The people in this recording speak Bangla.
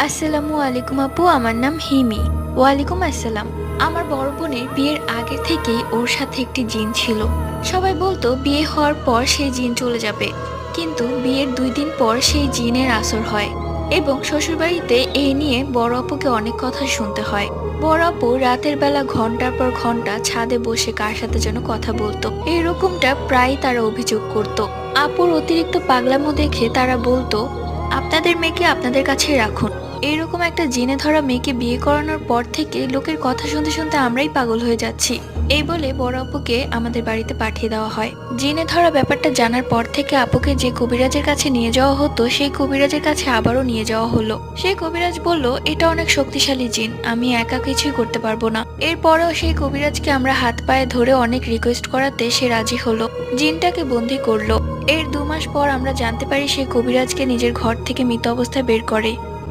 আসসালামু আলাইকুম আপু, আমার নাম হিমি। ওয়ালাইকুম আসসালাম। আমার বড় বোনের বিয়ের আগে থেকেই ওর সাথে একটি জিন ছিল। সবাই বলতো বিয়ে হওয়ার পর সেই জিন চলে যাবে, কিন্তু বিয়ের 2 দিন পর সেই জিনের আসর হয় এবং শ্বশুরবাড়িতে এই নিয়ে বড় আপুকে অনেক কথা শুনতে হয়। বড় আপু রাতের বেলা ঘন্টার পর ঘন্টা ছাদে বসে কার সাথে যেন কথা বলতো, এরকমটা প্রায় তারা অভিযোগ করত। আপুর অতিরিক্ত পাগলামো দেখে তারা বলতো, আপনাদের মেয়েকে আপনাদের কাছে রাখুন। এরকম একটা জিনে ধরা মেয়েকে বিয়ে করানোর পর থেকে লোকের কথা শুনতে শুনতে আমরাই পাগল হয়ে যাচ্ছি। এই বলে বড় আপুকে আমাদের বাড়িতে পাঠিয়ে দেওয়া হয়। জিনে ধরা ব্যাপারটা জানার পর থেকে আপুকে যে কবিরাজের কাছে নিয়ে যাওয়া হতো, সেই কবিরাজের কাছে আবারও নিয়ে যাওয়া হলো। সেই কবিরাজ বলল, এটা অনেক শক্তিশালী জিন, আমি একা কিছুই করতে পারবো না। এরপরেও সেই কবিরাজকে আমরা হাত পায়ে ধরে অনেক রিকোয়েস্ট করাতে সে রাজি হলো, জিনটাকে বন্দি করলো। এর 2 মাস পর আমরা জানতে পারি সেই কবিরাজকে নিজের ঘর থেকে মৃত অবস্থায় বের করে।